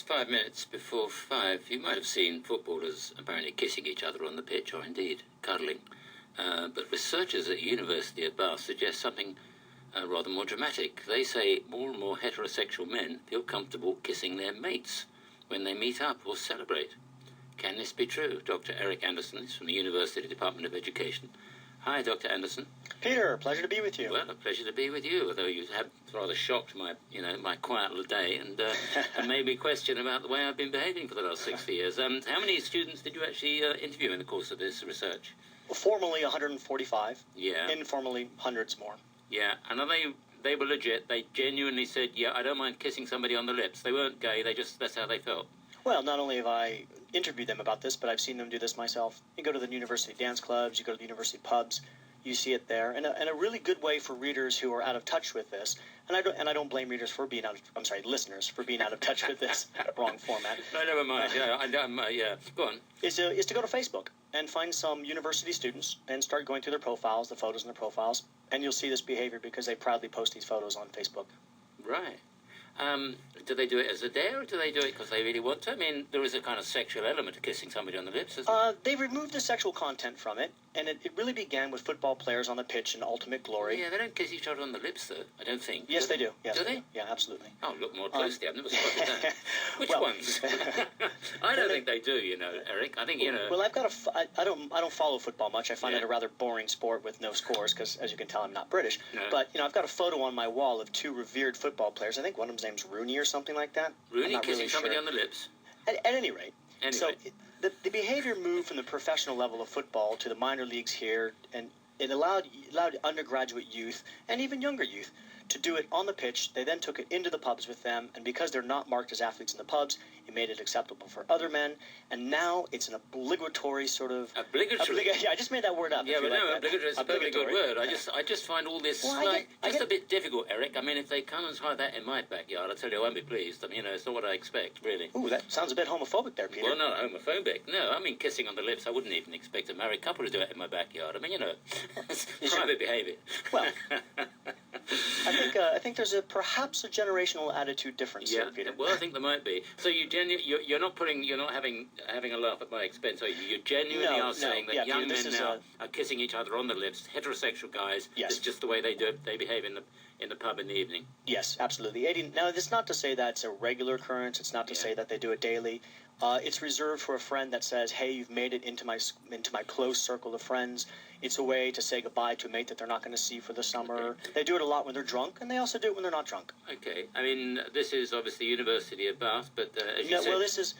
5 minutes before 5. You might have seen footballers apparently kissing each other on the pitch, or indeed cuddling. But researchers at the University of Bath suggest something rather more dramatic. They say more and more heterosexual men feel comfortable kissing their mates when they meet up or celebrate. Can this be true? Dr. Eric Anderson is from the University Department of Education. Hi, Dr. Anderson. Peter, pleasure to be with you. Well, a pleasure to be with you, although you have rather shocked my quiet little day and made me question about the way I've been behaving for the last 60 years. How many students did you actually interview in the course of this research? Formally 145. Yeah. Informally, hundreds more. Yeah, and they were legit. They genuinely said, yeah, I don't mind kissing somebody on the lips. They weren't gay, that's how they felt. Well, not only have I interviewed them about this, but I've seen them do this myself. You go to the university dance clubs, you go to the university pubs, you see it there. And a really good way for readers who are out of touch with this, and I don't blame readers for being listeners for being out of touch with this. Wrong format. No, never mind. Yeah, go on. Is to go to Facebook and find some university students and start going through their profiles, the photos in their profiles, and you'll see this behavior because they proudly post these photos on Facebook. Right. Do they do it as a dare, or do they do it because they really want to? I mean, there is a kind of sexual element to kissing somebody on the lips, isn't there? They removed the sexual content from it, and it really began with football players on the pitch in ultimate glory. Yeah, they don't kiss each other on the lips, though, I don't think. Yes, they do. Yes, do they? Yeah, absolutely. Oh, look more closely. I've never spotted that. Which ones? I don't think they do, Eric. I think, Well, I don't follow football much. I find it a rather boring sport with no scores because, as you can tell, I'm not British. No. But, I've got a photo on my wall of two revered football players. I think one of them's name's Rooney or something like that. Rooney kissing somebody on the lips? At any rate. Anyway. So the behavior moved from the professional level of football to the minor leagues here, and it allowed undergraduate youth and even younger youth to do it on the pitch. They then took it into the pubs with them, and because they're not marked as athletes in the pubs, it made it acceptable for other men, and now it's an obligatory sort of... Obligatory? Yeah, I just made that word up. Yeah, but no, obligatory is a perfectly good word. I just find all this a bit difficult, Eric. I mean, if they come and try that in my backyard, I tell you I won't be pleased. I mean, it's not what I expect, really. Ooh, that sounds a bit homophobic there, Peter. Well, not homophobic. No, I mean, kissing on the lips, I wouldn't even expect a married couple to do it in my backyard. I mean, it's private behaviour. Well... I think there's perhaps a generational attitude difference here, Peter. Well, I think there might be. So you're not having a laugh at my expense, are you? You genuinely are saying that young men now are kissing each other on the lips, heterosexual guys. Yes. It's just the way they do it. They behave in the pub in the evening. Yes, absolutely. Now, it's not to say that's a regular occurrence. It's not to say that they do it daily. It's reserved for a friend that says, hey, you've made it into my close circle of friends. It's a way to say goodbye to a mate that they're not going to see for the summer. Okay. They do it a lot when they're drunk, and they also do it when they're not drunk. Okay. I mean, this is obviously University of Bath, but as you said... Well, this is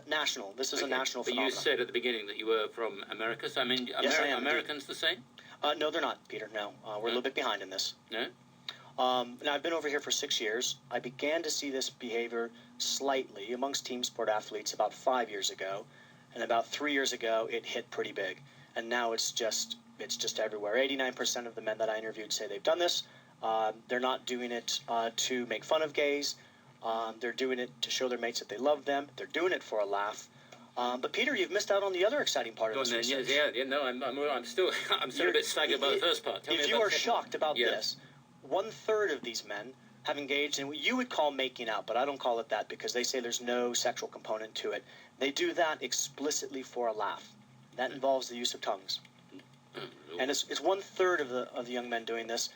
national. This is a national phenomenon. But you said at the beginning that you were from America, so I mean, yes, I am, Americans the same? No, they're not, Peter, no. We're a little bit behind in this. No? Now, I've been over here for 6 years. I began to see this behavior slightly amongst team sport athletes about 5 years ago, and about 3 years ago, it hit pretty big. And now it's just everywhere. 89% of the men that I interviewed say they've done this. They're not doing it to make fun of gays. They're doing it to show their mates that they love them. They're doing it for a laugh. But Peter, you've missed out on the other exciting part of this research. No, I'm still a bit staggered by the first part. If you are shocked about this, 1/3 of these men have engaged in what you would call making out, but I don't call it that because they say there's no sexual component to it. They do that explicitly for a laugh. That involves the use of tongues. And it's 1/3 of the young men doing this.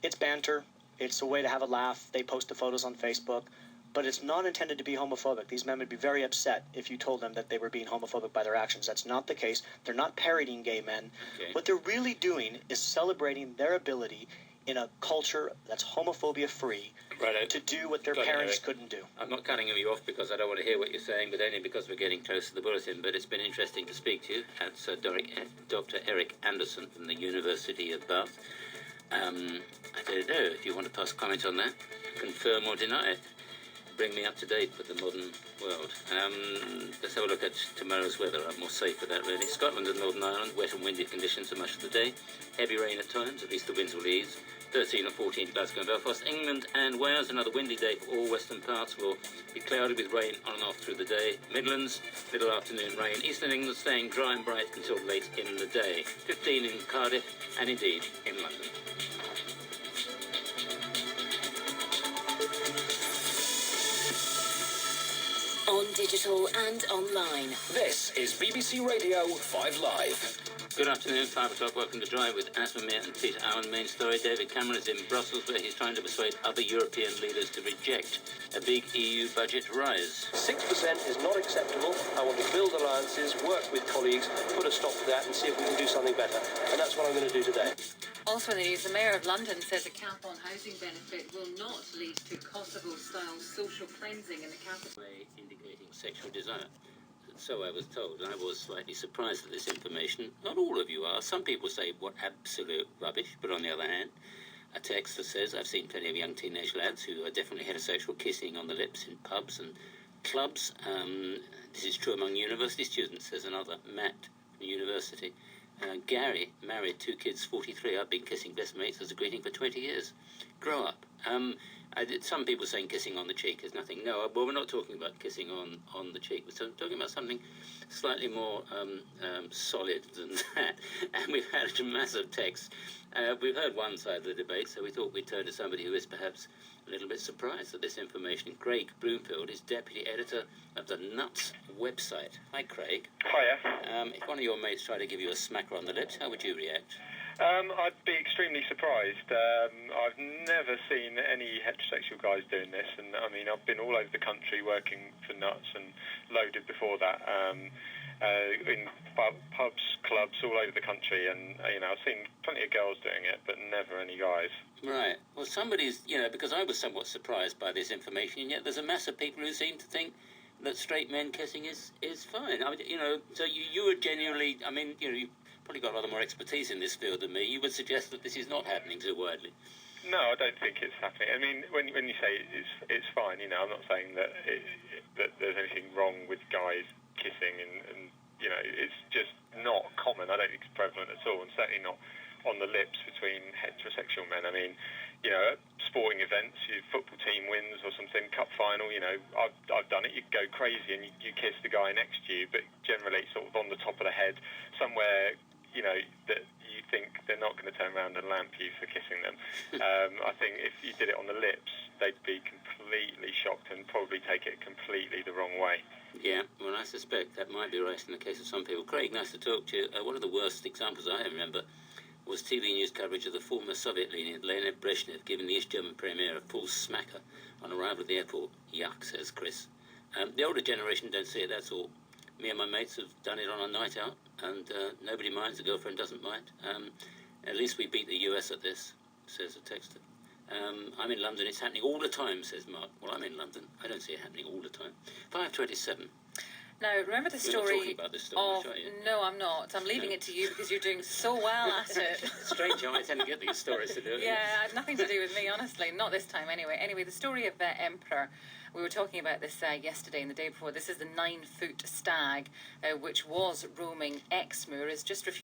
It's banter. It's a way to have a laugh. They post the photos on Facebook. But it's not intended to be homophobic. These men would be very upset if you told them that they were being homophobic by their actions. That's not the case. They're not parodying gay men. Okay. What they're really doing is celebrating their ability in a culture that's homophobia-free to do what their parents couldn't do. I'm not cutting you off because I don't want to hear what you're saying, but only because we're getting close to the bulletin. But it's been interesting to speak to you. That's Dr. Eric Anderson from the University of Bath. I don't know if you want to pass comment on that, confirm or deny it. Bring me up to date with the modern world. Let's have a look at tomorrow's weather. I'm more safe with that, really. Scotland and Northern Ireland, wet and windy conditions for much of the day. Heavy rain at times, at least the winds will ease. 13 or 14 to Glasgow and Belfast. England and Wales, another windy day for all western parts. Will be cloudy with rain on and off through the day. Midlands, middle afternoon rain. Eastern England staying dry and bright until late in the day. 15 in Cardiff and indeed in London. on digital and online. This is BBC Radio 5 Live. Good afternoon, 5 o'clock. Welcome to Drive with Asmir and Peter Allen. Main story, David Cameron is in Brussels where he's trying to persuade other European leaders to reject a big EU budget rise. 6% is not acceptable. I want to build alliances, work with colleagues, put a stop to that and see if we can do something better. And that's what I'm going to do today. Also in the news, the Mayor of London says a cap on housing benefit will not lead to Kosovo-style social cleansing in the capital. Indicating sexual desire. So I was told, and I was slightly surprised at this information. Not all of you are. Some people say, what absolute rubbish. But on the other hand, a text that says, I've seen plenty of young teenage lads who are definitely heterosexual kissing on the lips in pubs and clubs. This is true among university students, says another, Matt from university. Gary, married, 2 kids, 43. I've been kissing best mates as a greeting for 20 years. Grow up. Some people saying kissing on the cheek is nothing. No, well, we're not talking about kissing on the cheek. We're talking about something slightly more solid than that. And we've had a massive text. We've heard one side of the debate, so we thought we'd turn to somebody who is perhaps a little bit surprised at this information. Craig Bloomfield is deputy editor of the Nuts website. Hi, Craig. Hiya. If one of your mates tried to give you a smacker on the lips, how would you react? I'd be extremely surprised. I've never seen any heterosexual guys doing this, and I mean, I've been all over the country working for Nuts and Loaded before that, in pubs, clubs all over the country, and I've seen plenty of girls doing it, but never any guys. Right. Well, somebody's, because I was somewhat surprised by this information, and yet there's a mass of people who seem to think that straight men kissing is fine. I mean, so you are genuinely, you've probably got a lot more expertise in this field than me. You would suggest that this is not happening so widely. No, I don't think it's happening. I mean, when you say it's fine, I'm not saying that that there's anything wrong with guys kissing, and it's just not common. I don't think it's prevalent at all, and certainly not on the lips between heterosexual men. I mean, at sporting events, your football team wins or something, cup final, I've done it. You go crazy and you kiss the guy next to you, but generally sort of on the top of the head, somewhere, that you think they're not going to turn around and lamp you for kissing them. I think if you did it on the lips, they'd be completely shocked and probably take it completely the wrong way. Yeah, well, I suspect that might be right in the case of some people. Craig, nice to talk to you. One of the worst examples I remember was TV news coverage of the former Soviet leader Leonid Brezhnev giving the East German premier a full smacker on arrival at the airport. Yuck, says Chris. The older generation don't see it, that's all. Me and my mates have done it on a night out, and nobody minds, the girlfriend doesn't mind. At least we beat the US at this, says a texter. I'm in London, it's happening all the time, says Mark. Well, I'm in London, I don't see it happening all the time. 5:27. Now, remember the You're story not talking about this story, of... are you? No, I'm not. I'm leaving it to you because you're doing so well at it. Strange how I tend to get these stories to do it. Yeah, it had nothing to do with me, honestly. Not this time, anyway. Anyway, the story of Emperor. We were talking about this yesterday and the day before. This is the 9-foot stag, which was roaming Exmoor, is just refused